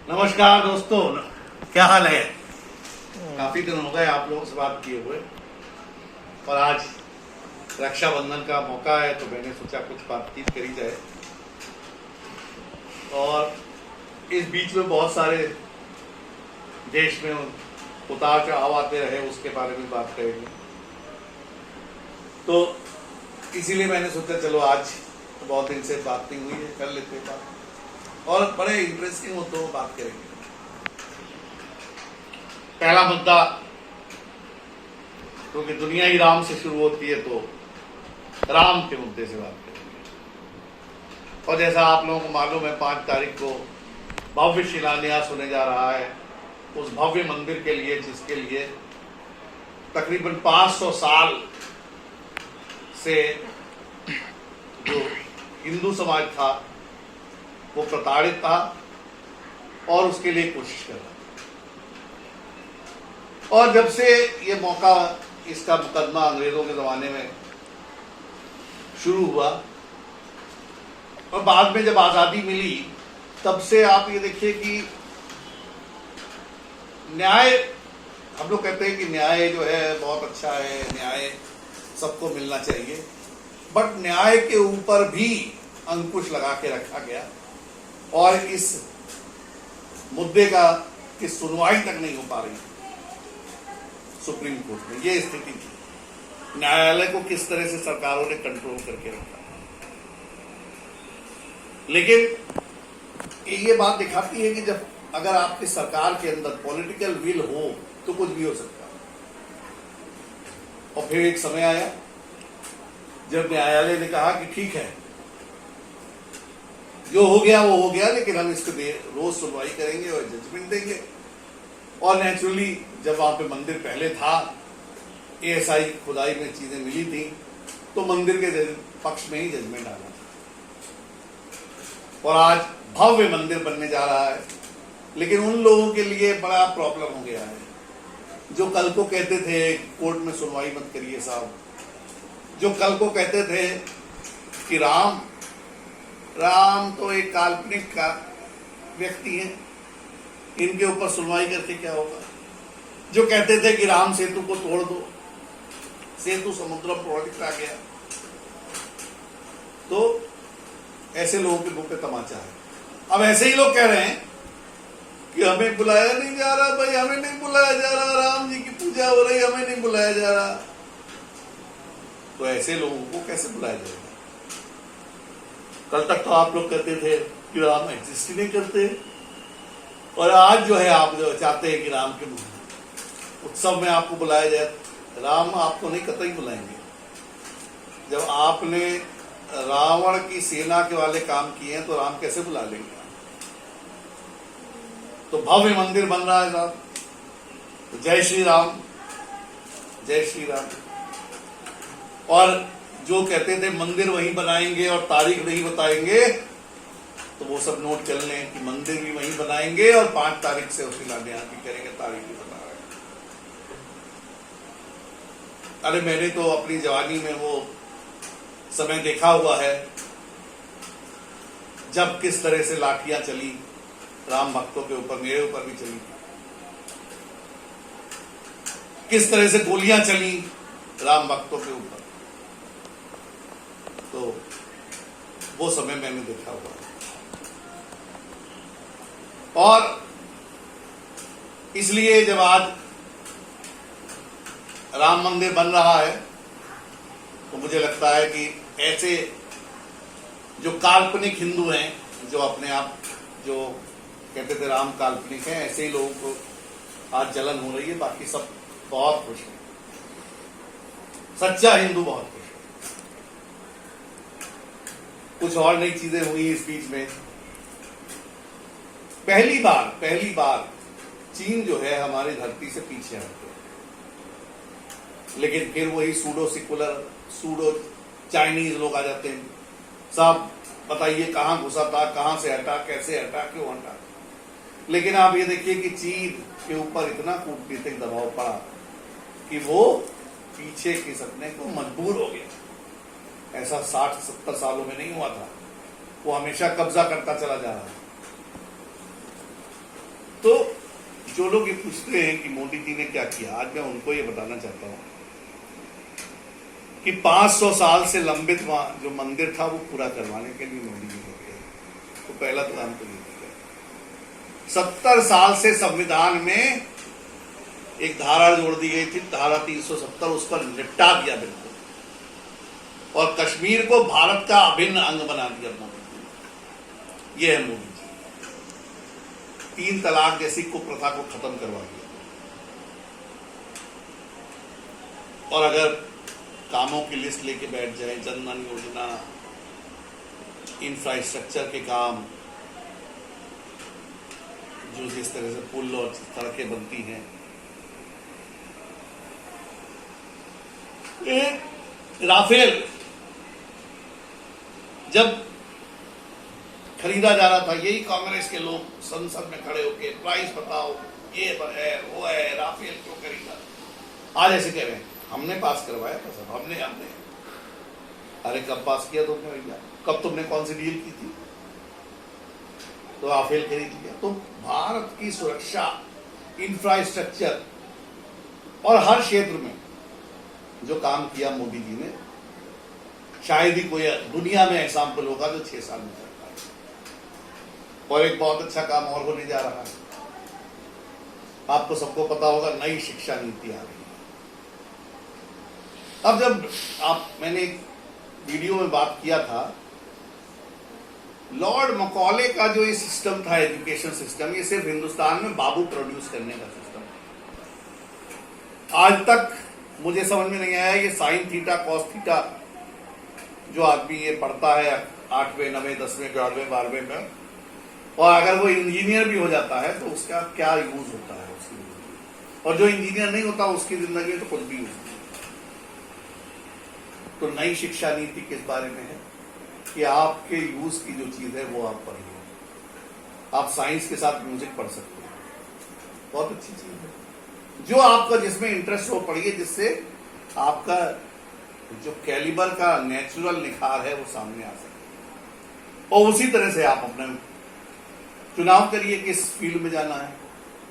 नमस्कार दोस्तों, क्या हाल है। काफी दिन हो गए आप लोगों से बात किए हुए और आज रक्षाबंधन का मौका है तो मैंने सोचा कुछ बातचीत करी जाए। और इस बीच में बहुत सारे देश में उतार चढ़ाव आते रहे, उसके बारे में बात करेंगे। तो इसीलिए मैंने सोचा चलो आज तो बहुत दिन से बात नहीं हुई है, कर लेते हैं बात और बड़े इंटरेस्टिंग मुद्दों पर बात करेंगे। पहला मुद्दा, क्योंकि दुनिया ही राम से शुरू होती है तो राम के मुद्दे से बात करेंगे। और जैसा आप लोगों को मालूम है 5 तारीख को भव्य शिलान्यास होने जा रहा है उस भव्य मंदिर के लिए जिसके लिए तकरीबन 500 साल से जो हिंदू समाज था वो प्रताड़ित था और उसके लिए कोशिश कर रहा था। और जब से ये मौका, इसका मुकदमा अंग्रेजों के जमाने में शुरू हुआ और बाद में जब आजादी मिली तब से आप ये देखिए कि न्याय, हम लोग कहते हैं कि न्याय जो है बहुत अच्छा है, न्याय सबको मिलना चाहिए, बट न्याय के ऊपर भी अंकुश लगा के रखा गया और इस मुद्दे का की सुनवाई तक नहीं हो पा रही सुप्रीम कोर्ट में। ये स्थिति थी। न्यायालय को किस तरह से सरकारों ने कंट्रोल करके रखा। लेकिन ये बात दिखाती है कि जब अगर आपकी सरकार के अंदर पॉलिटिकल विल हो तो कुछ भी हो सकता है। और फिर एक समय आया जब न्यायालय ने कहा कि ठीक है, जो हो गया वो हो गया, लेकिन हम इसको रोज सुनवाई करेंगे और जजमेंट देंगे। और नेचुरली जब वहां पे मंदिर पहले था, एएसआई खुदाई में चीजें मिली थी तो मंदिर के पक्ष में ही जजमेंट आना था। और आज भव्य मंदिर बनने जा रहा है, लेकिन उन लोगों के लिए बड़ा प्रॉब्लम हो गया है जो कल को कहते थे कोर्ट में सुनवाई मत करिए साहब, जो कल को कहते थे कि राम तो एक काल्पनिक का व्यक्ति है, इनके ऊपर सुनवाई करके क्या होगा, जो कहते थे कि राम सेतु को तोड़ दो, सेतु समुद्रम प्रोजेक्ट आ गया, तो ऐसे लोगों के मुंह पे तमाचा है। अब ऐसे ही लोग कह रहे हैं कि हमें बुलाया नहीं जा रहा, भाई हमें नहीं बुलाया जा रहा, राम जी की पूजा हो रही, हमें नहीं बुलाया जा रहा। तो ऐसे लोगों को कैसे बुलाया जाएगा। कल तक तो आप लोग कहते थे कि राम एग्जिस्ट ही नहीं करते, और आज जो है आप जो चाहते हैं कि राम के उत्सव में आपको बुलाया जाए। राम आपको नहीं कतई बुलाएंगे। जब आपने रावण की सेना के वाले काम किए हैं तो राम कैसे बुला लेंगे। तो भव्य मंदिर बन रहा है साहब, तो जय श्री राम, जय श्री राम। और जो कहते थे मंदिर वहीं बनाएंगे और तारीख नहीं बताएंगे, तो वो सब नोट कर लें कि मंदिर भी वहीं बनाएंगे और 5 तारीख से उसकी शिलान्यास भी करेंगे, तारीख भी बता रहे हैं। अरे मैंने तो अपनी जवानी में वो समय देखा हुआ है जब किस तरह से लाठियां चली राम भक्तों के ऊपर, मेरे ऊपर भी चली, किस तरह से गोलियां चली राम भक्तों के ऊपर। तो वो समय मैंने देखा हुआ है। और इसलिए जब आज राम मंदिर बन रहा है तो मुझे लगता है कि ऐसे जो काल्पनिक हिंदू हैं, जो अपने आप जो कहते थे राम काल्पनिक हैं, ऐसे ही लोगों को आज जलन हो रही है। बाकी सब बहुत खुश हैं, सच्चा हिंदू बहुत खुश है। कुछ और नई चीजें हुई इस बीच में। पहली बार चीन जो है हमारी धरती से पीछे हट गया, लेकिन फिर वही सूडो सिकुलर, सूडो चाइनीज लोग आ जाते हैं। साहब बताइए कहां घुसा था, कहां से हटा, कैसे हटा, क्यों हटा। लेकिन आप ये देखिए कि चीन के ऊपर इतना कूटनीतिक दबाव पड़ा कि वो पीछे खिसकने को मजबूर हो गया। ऐसा 60-70 सालों में नहीं हुआ था। वो हमेशा कब्जा करता चला जा रहा है। जो लोग ये पूछते हैं कि मोदी जी ने क्या किया, आज मैं उनको ये बताना चाहता हूं कि 500 साल से लंबित जो मंदिर था वो पूरा करवाने के लिए मोदी जी ने किया। तो पहला तो काम तो ये किया। 70 साल से संविधान में एक धारा जोड़ दी गई थी, धारा 370, उस पर निपटा दिया बिल्कुल, और कश्मीर को भारत का अभिन्न अंग बना दिया मोदी जी। ये है मोदी जी। 3 तलाक जैसी कुप्रथा को खत्म करवा दिया। और अगर कामों की लिस्ट लेके बैठ जाए, जन धन योजना, इंफ्रास्ट्रक्चर के काम, जो जिस तरह से पुल और सड़कें बनती हैं, राफेल जब खरीदा जा रहा था, यही कांग्रेस के लोग संसद में खड़े होके प्राइस बताओ, ये है वो है, राफेल क्यों खरीदा। आज ऐसे कह रहे हैं हमने पास करवाया था सब, हमने अरे कब पास किया तुमने भैया? कब तुमने कौन सी डील की थी? तो राफेल खरीद लिया। तो भारत की सुरक्षा, इंफ्रास्ट्रक्चर और हर क्षेत्र में जो काम किया मोदी जी ने, शायद ही कोई दुनिया में एग्जाम्पल होगा जो 6 साल में कर पाए। और एक बहुत अच्छा काम और होने जा रहा है, आपको सबको पता होगा, नई शिक्षा नीति आ रही है। अब जब मैंने एक वीडियो में बात किया था, लॉर्ड मकॉले का जो ये सिस्टम था, एजुकेशन सिस्टम, ये सिर्फ हिंदुस्तान में बाबू प्रोड्यूस करने का सिस्टम था। आज तक मुझे समझ में नहीं आया ये साइन थीटा कॉस थीटा जो आदमी ये पढ़ता है 8वें 9वें 10वें 11वें 12वें में, और अगर वो इंजीनियर भी हो जाता है तो उसका क्या यूज होता है उसकी जिंदगी, और जो इंजीनियर नहीं होता उसकी जिंदगी में तो कुछ भी यूज नहीं। तो नई शिक्षा नीति किस बारे में है कि आपके यूज की जो चीज है वो आप पढ़िए। आप साइंस के साथ म्यूजिक पढ़ सकते हैं, बहुत अच्छी चीज है। जो आपका जिसमें इंटरेस्ट हो पढ़िए, जिससे आपका जो कैलिबर का नेचुरल निखार है वो सामने आ सके। और उसी तरह से आप अपना चुनाव करिए किस फील्ड में जाना है।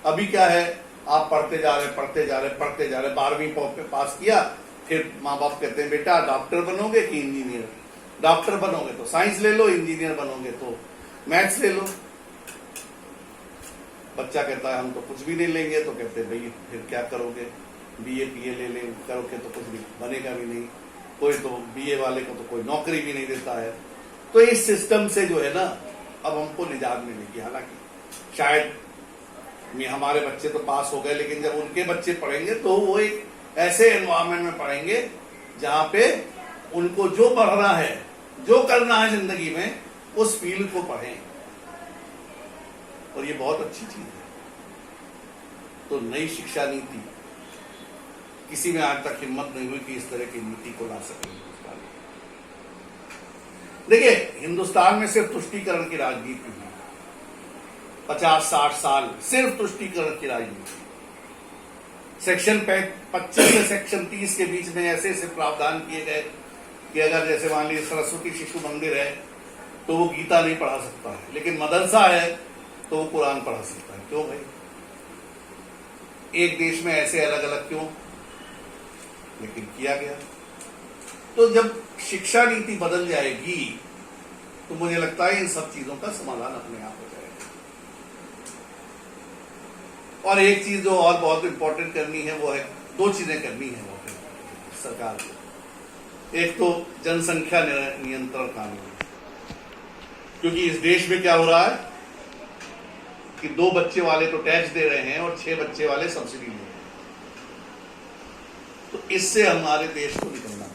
अभी क्या है, आप पढ़ते जा रहे 12वीं पास किया, फिर माँ बाप कहते हैं बेटा डॉक्टर बनोगे कि इंजीनियर। डॉक्टर बनोगे तो साइंस ले लो, इंजीनियर बनोगे तो मैथ्स ले लो। बच्चा कहता है हम तो कुछ भी नहीं लेंगे, तो कहते हैं भाई फिर क्या करोगे, बीए पीए ले करोगे तो कुछ भी बनेगा भी नहीं। कोई तो बीए वाले को तो कोई नौकरी भी नहीं देता है। तो इस सिस्टम से जो है ना, अब हमको निजात मिलेगी। हालांकि शायद हमारे बच्चे तो पास हो गए, लेकिन जब उनके बच्चे पढ़ेंगे तो वो एक ऐसे एनवायरमेंट में पढ़ेंगे जहां पे उनको जो पढ़ना है, जो करना है जिंदगी में, उस फील्ड को पढ़ें। और ये बहुत अच्छी चीज है। तो नई शिक्षा नीति, किसी में आज तक हिम्मत नहीं हुई कि इस तरह की नीति को ला सके हिंदुस्तान में। देखिए, हिंदुस्तान में सिर्फ तुष्टीकरण की राजनीति हुई 50-60 साल, सिर्फ तुष्टीकरण की राजनीति। सेक्शन 25 से सेक्शन 30 के बीच में ऐसे ऐसे प्रावधान किए गए कि अगर जैसे मान लीजिए सरस्वती शिशु मंदिर है तो वो गीता नहीं पढ़ा सकता है, लेकिन मदरसा है तो वो कुरान पढ़ा सकता है। क्यों भाई? एक देश में ऐसे अलग अलग क्यों? लेकिन किया गया। तो जब शिक्षा नीति बदल जाएगी तो मुझे लगता है इन सब चीजों का समाधान अपने आप हो जाएगा। और एक चीज जो और बहुत इंपॉर्टेंट करनी है वो है, 2 चीजें करनी है वो सरकार को। एक तो जनसंख्या नियंत्रण कानून, क्योंकि इस देश में क्या हो रहा है कि 2 बच्चे वाले तो टैक्स दे रहे हैं और 6 बच्चे वाले सब्सिडी ले रहे हैं। तो इससे हमारे देश को निकलना पड़ेगा।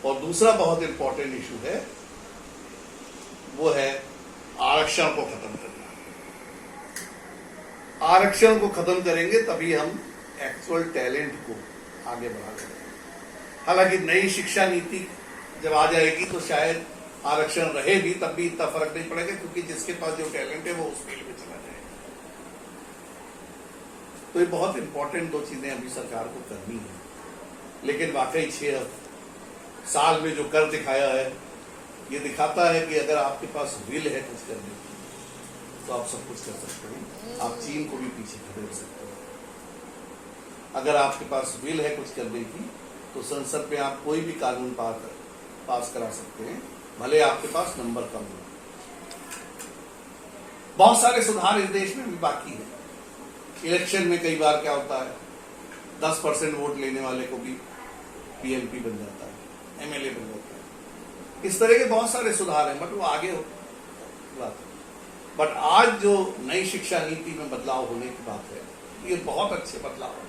और दूसरा बहुत इंपॉर्टेंट इशू है, वो है आरक्षण को खत्म करना। आरक्षण को खत्म करेंगे तभी हम एक्चुअल टैलेंट को आगे बढ़ा सकते। हालांकि नई शिक्षा नीति जब आ जाएगी तो शायद आरक्षण रहे भी, तब भी इतना फर्क नहीं पड़ेगा, क्योंकि जिसके पास जो टैलेंट है वो उस फील्ड में चला जाएगा। तो ये बहुत इंपॉर्टेंट 2 चीजें अभी सरकार को करनी है। लेकिन वाकई 6 साल में जो कर दिखाया है, ये दिखाता है कि अगर आपके पास विल है कुछ करने की तो आप सब कुछ कर सकते हैं। आप चीन को भी पीछे खदेड़ सकते हैं। अगर आपके पास विल है कुछ करने की, तो संसद में आप कोई भी कानून पास करा सकते हैं, भले आपके पास नंबर कम हो। बहुत सारे सुधार इस देश में भी बाकी है। इलेक्शन में कई बार क्या होता है, 10% वोट लेने वाले को भी पीएमपी बन जाता है, एमएलए बन जाता है। इस तरह के बहुत सारे सुधार हैं, बट वो आगे बात है। बट आज जो नई शिक्षा नीति में बदलाव होने की बात है, ये बहुत अच्छे बदलाव है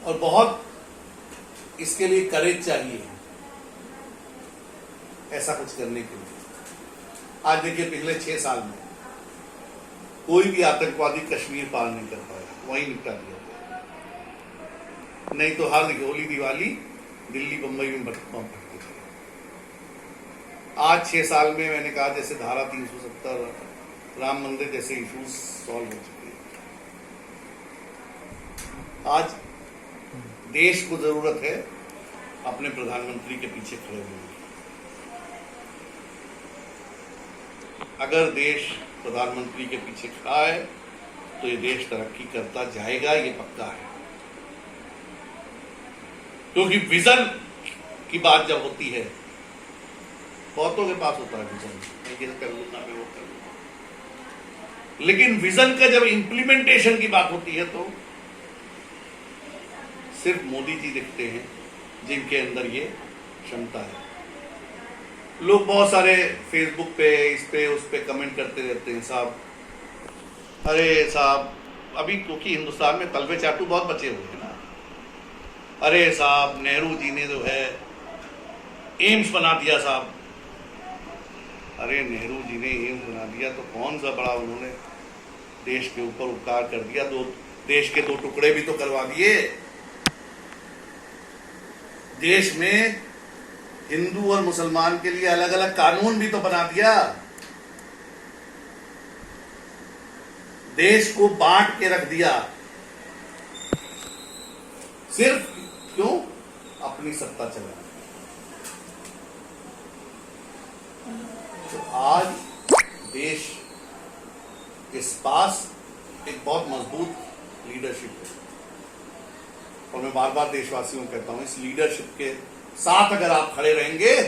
और बहुत इसके लिए करेज चाहिए ऐसा कुछ करने के लिए। आज देखिए, पिछले 6 साल में कोई भी आतंकवादी कश्मीर पार नहीं कर पाया, वहीं निपटा दिया गया। नहीं तो हर होली दिवाली दिल्ली बंबई में बम फटते थे। आज 6 साल में मैंने कहा, जैसे धारा 370, राम मंदिर जैसे इश्यूज सॉल्व हो चुके हैं। आज देश को जरूरत है अपने प्रधानमंत्री के पीछे खड़े होने की। अगर देश प्रधानमंत्री के पीछे खड़ा है तो ये देश तरक्की करता जाएगा, ये पक्का है। क्योंकि विजन की बात जब होती है, बहुतों के पास होता है विजन, मैं ये कर लूंगा, मैं वो कर लूंगा, लेकिन विजन का जब इंप्लीमेंटेशन की बात होती है तो सिर्फ मोदी जी दिखते हैं जिनके अंदर ये क्षमता है। लोग बहुत सारे फेसबुक पे, इस पे, उस पे कमेंट करते रहते हैं, साहब अरे साहब, अभी क्योंकि हिंदुस्तान में तलवे चाटू बहुत बचे हुए हैं ना, अरे साहब नेहरू जी ने जो है एम्स बना दिया साहब। अरे नेहरू जी ने एम्स बना दिया तो कौन सा बड़ा उन्होंने देश के ऊपर उपकार कर दिया, देश के 2 टुकड़े भी तो करवा दिए। देश में हिंदू और मुसलमान के लिए अलग अलग कानून भी तो बना दिया। देश को बांट के रख दिया, सिर्फ क्यों? अपनी सत्ता चलाने। तो आज देश के पास एक बहुत मजबूत लीडरशिप है और मैं बार बार देशवासियों को कहता हूं, इस लीडरशिप के साथ अगर आप खड़े रहेंगे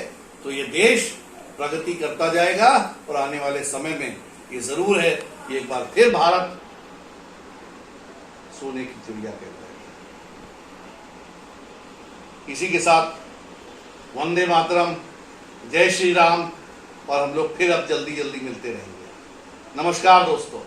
तो ये देश प्रगति करता जाएगा और आने वाले समय में ये जरूर है कि एक बार फिर भारत सोने की चिड़िया कहलाएगा। इसी के साथ वंदे मातरम, जय श्री राम, और हम लोग फिर अब जल्दी जल्दी मिलते रहेंगे। नमस्कार दोस्तों।